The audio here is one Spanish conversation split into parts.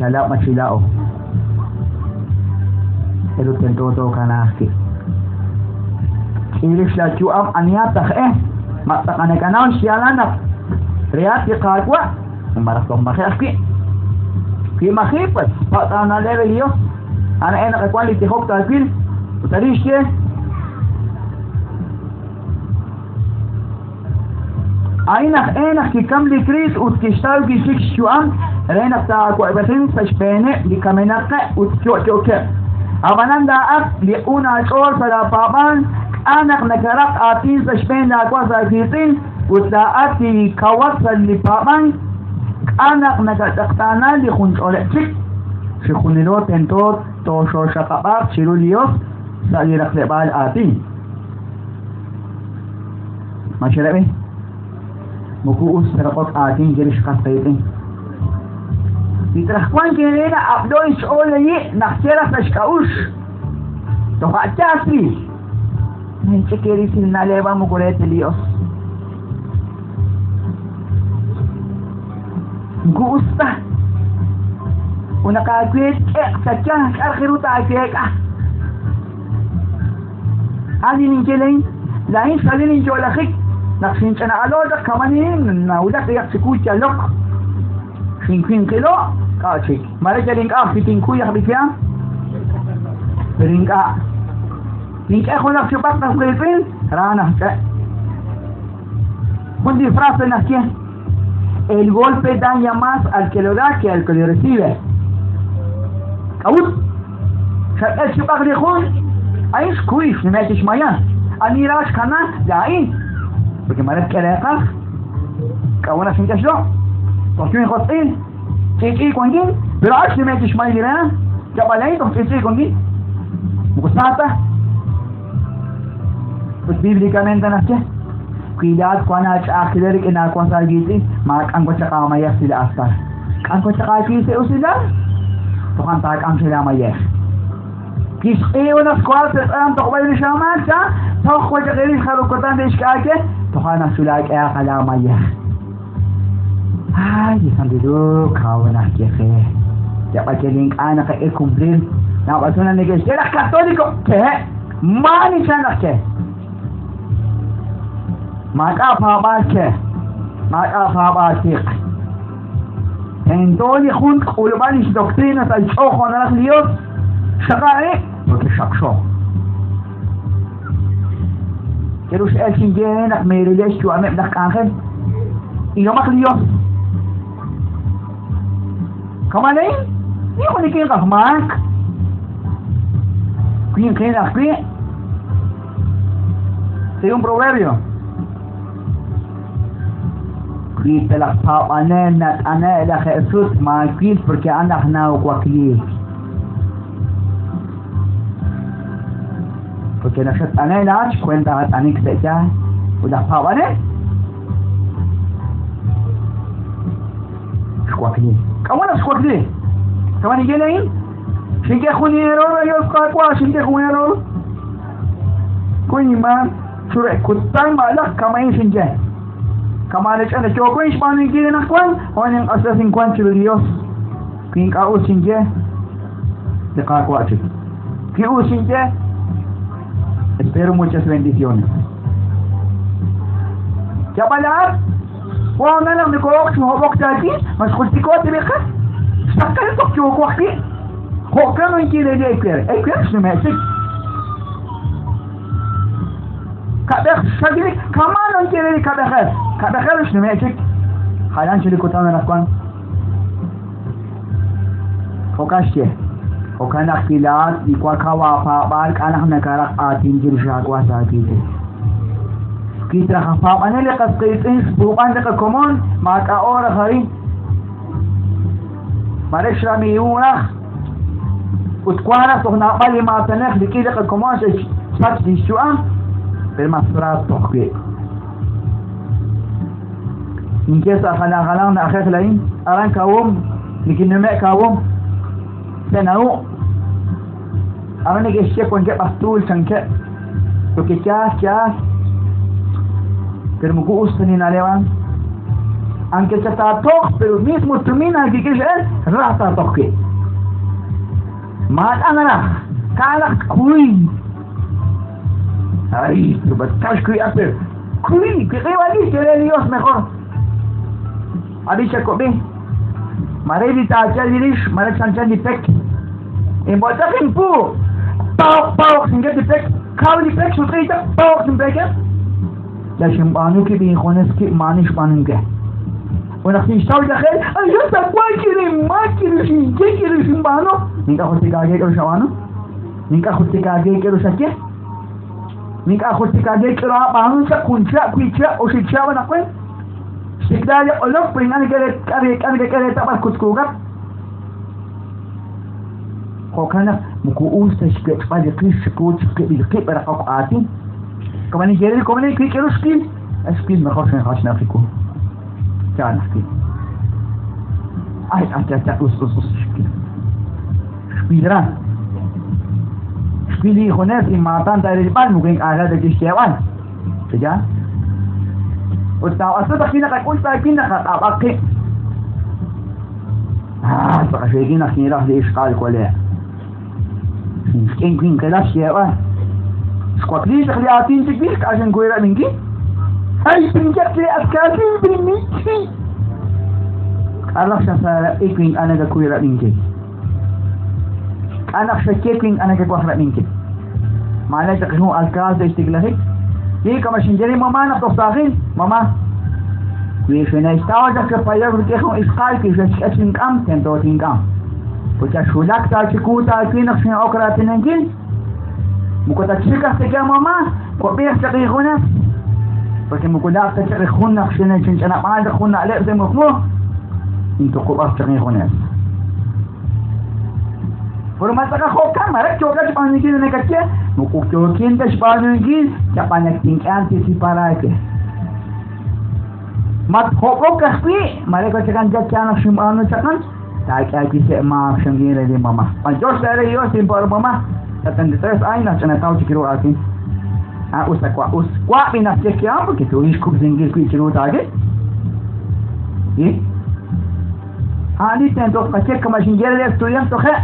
chala machilao pero tentoto kanaki Irish la chuam aniata matakane kanaw sialanak reati qaqwa marakom makhaki ki makhipas patana level yo ana quality hok takil utarishke Einig ki kam li kris ut kistal ki sik chuam rena ta ko ebatin pashpene li kamenaka ut choke abananda ak li una chor para papan anak nakarak atin pashpene akwa sa kitin ut la ati kawat li papan anak nakaktana li khunchole chik si khunilo tentot to sho shaqabak chirulios sa li rakhlebal atin masharabi Mukuus terkot ating jenis kasteting. Ditrakuan kena abdois oleh nak cerah seskaus. Toka casri. Mencekiri sina leva mukulet lios. Mukuus ta. Una kaget saja akhiru ta kek. Hadi ninjelain lain salin ninjolakik. Naksin ka na aloda kamanin naudak yak sikucha lok 50 kilo kachik marajaling ka fiting kuya bigyan ring ka ko nak sipak ng Philippines rana ka kundi frase na kya el golpe daña más al que lo da que al que lo recibe kaut sa sipak de khun ay squeeze ni metish maya anirash kana lain porque maras que la dejas cabrona sin cash lo porque me jodín sí con quién pero a si me dices mal dirá ya vale con sí con quién gustata pues bíblicamente nace cuidado cuando akhirar que na cuando salgiti mak ang kotsa kamaya sila asar ang kotsa kasi usila to kan tak ang sila maya kis unas cuartas ang to bay siya mata to ko ja gari kharukotan de iskake Tohana sulak ya kalamaya. Ay, sandido kawana kefe. Ya pacheling ana ka kumplir. Na basuna ni que era católico. ¿Qué? Mani sana ke. Maka pa ba ke. Entonces jun ulbanis doctrinas al ojo na Dios. Shaqai, porque shaqsho. Pero si el sinjene nak may relasyon amet nak akin ino makliyos kamalay hindi ko nikin kahmak kuyin kayo nakpi sa yung proverbio kuyin talak papanen at ana ila Jesus magkis porque anak na ukwakli porque nosotros anhelas cuenta at anik sa siya udah pawane squakli kawan squakli kawan igelain sige khunero yo kwa sige khunero kuima sure kutang malak kamay sinje kamane chana choko ismani gile na kwan wanang asa 50 Dios king ka usinje de ka kwa chi ki usinje Espero muchas bendiciones. ¿Qué hablar? ¿Cuándo no me coloco su hobok aquí? ¿Mas justico te deja? ¿Saca el toque o aquí? ¿Joca no quiere de equer? ¿Equer se me hace? ¿Caber? ¿Sabe? ¿Cómo no quiere de caber? ¿Caber se me hace? ¿Jalan se le cotan las cuan? ¿Jocaste? O kanak kilat di kwa kawa pa bal anak nakarak atin jirsha kwa sa kite kita khapa anele qasqaitin buqan ka komon ma ka ora khari mareshra miuna utkwana to na bali ma tanakh dikida ka komon sat di shua per masra toqi inkesa khana na akhir lain aran kawum dikinme kawum senau Ahora que se cuenta pastul chanque lo que ya pero muku usni na lewan aunque se tatok, pero mismo tumina que es el rata toque. Mal angana, kalak kui. Ay, pero batas kui hacer. Kui, que rivalice de Dios mejor. Adicha kobe. Maredi ta dirish, marek sanchan dipek. En botakin pu. Pau singe dipek, kau dipek sutrita, pau dipek. لكن بانوكي بيخونسكي مانيش بانوكي ونحن نشتغل داخل أيوة تقوى ما كيرشين كيرشين بانو نيكا خلتك آجي كيرو شوانو نيكا خلتك آجي كيرو شكي نيكا خلتك آجي كيرو بانو شا كونشا كويتشا وشيتشا ونقوين شكدالي أولوك بريناني كده تبال كتكوغا خوكانا مكوؤوس تشكيت فالي قيش شكوت شكيت بالقيب برقاق آتين كمان يجري كمان يكيك يروح سكيل ما خاصنا خاصنا فيكم تعال سكيل أنت سكيل سكيلي هنا في ماتان تاريخ بان ممكن أغلى تجسيوان سجى وتاو أصلا فينا كقول فينا كأبقى فكشيكينا كنيرة ليش قال كله كين كلاش سيوان سكوتلي تخلياتين تكبير عشان كويرة منكي هاي بنجت لي أسكاتي بنميكي الله شفا إيكوين أنا دا كويرة منكي أنا شكيكوين أنا كويرة منكي معنى تقنو الكاز دا استقلالي ليه كما شنجري ماما نبتصاغين ماما كويشونا استاوزا كفايا بكيخو إسقال كيشوش أسين كام تنتوتين كام وكا شولاك تالشكو تالكين أخشين أوكراتين نجين مكتشكة تجا ماما كبير تقيخونا porque مكودات تقيخونا خشنا شنشنا ما عندك خونا عليه زي مفهوم انتو كبار تقيخونا فرما تقيخوكا مرك جوكا جبانيكين نكتشي مكوك جوكين تشبانيكين جبانيك تنكانتي سيبارايكي مات خوكو كخبي مرك وشكان جاكيانا شمانو شكان تاكي سيما شنجين لدي ماما panjos dari yo simpor mama 73 años na tao chikiro akin usa kwa bina chekiam porque tu iskup zingil ku chiro tage ali tento kache kama shingere estudiante khe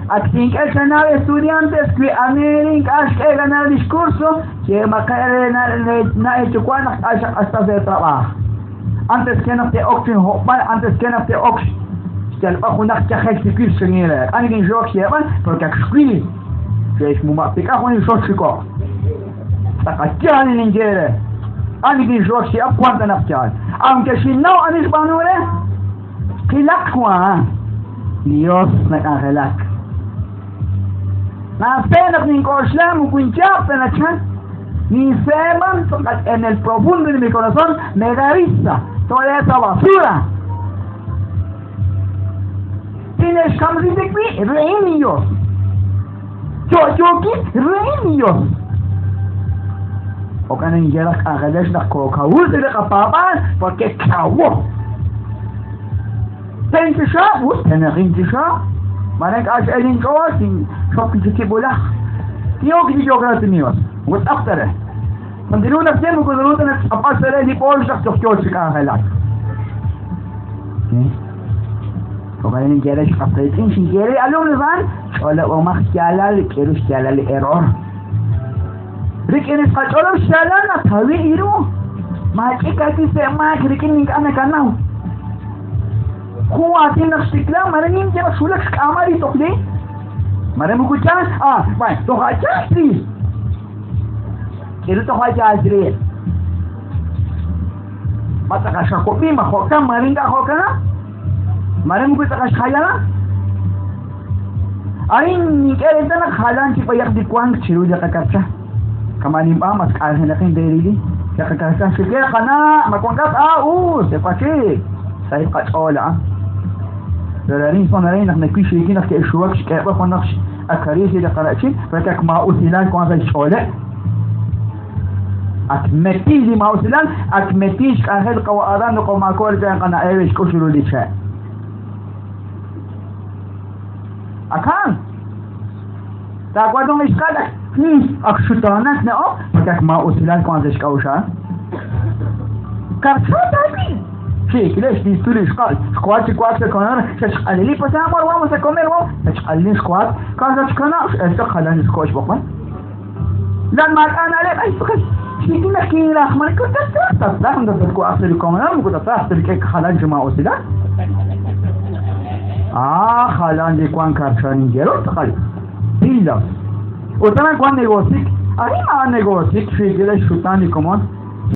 akin que ganar estudiantes que amerin ash que ganar discurso que makare na hecho cuando hasta de trabajo antes que no te oxen antes que no te oxen que bajo una caja de curso ni era alguien yo que va porque escribir فيش مماتيكا هوني شوشيكو تاكاتيان نينجيري أني كي شوشي أبوان تنفتيان أنك شنو أنيش بانوري خلاك هوا ديوس نكاخلاك نافينك نينكوشلام وكوينشاب تنچان ni sepan en el profundo de mi corazón me da risa toda esa basura tienes camisas de aquí reinios yo aquí reinios o que no llegas a ganar la coca de la papa porque cago tengo شاب tengo شاب مالك أجلين كواسين شوف كذي بولا يوكي جوكرات نيوس وتأخره من دلونا فين وكذلون أنا أبغى سرني بول شخص تفكير شكاها هلاك وبعدين جالس قطعتين شنجري ألون الآن ولا وما خيالال كيروش خيالال إيرور ريكين إسقاطولو شالنا ثوي إيرو ما كيكاتي سما ريكين إنك أنا كناو هو أتين نفسكلا مرنين جرا شولك كاماري تقلي مرة مكوتشان باي تخاجاس please كيرو تخاجاس ريل ما تكاشا كوبي ما خوكا مرينغا خوكا مرة مكوتشاش خيالا أين كأننا خالان شيء يقدر كوان شروع جاكاكا كمان يبقى ما تكاهن لكن ديريدي جاكاكا شكل خنا ما كون كاس سيفاشي سيف قطعولا دلارين صنعين نحن كل شيء كنا كأشواك شكاية خناش أكاريسي لقرأتين فكك ما أوثلان كون هذا الشغلة أكمتيزي ما أوثلان أكمتيش كأهل قواران وقوما كول كان قنا أيش كشلو ليشاء أكان تاقوادون إشكالك أكشتانك نأو فكك ما أوثلان كون هذا الشكاوشا كارتشا تاقي Sí, ¿quieres? Disturi, squat, squat, alili, pues amor, vamos a comer, vamos. Alili, squat, casa, esto jalan squash, ¿no? Dan mal, ay, pues, si tienes que ir a jamar, ¿qué estás? ¿Dónde te puedo hacer comer? ¿Cómo te puedo hacer que jalan juma o sida? Jalan de cuan carchan quiero, jalan. Pila. O también cuan negocio, ahí más negocio, si quieres chutar ni como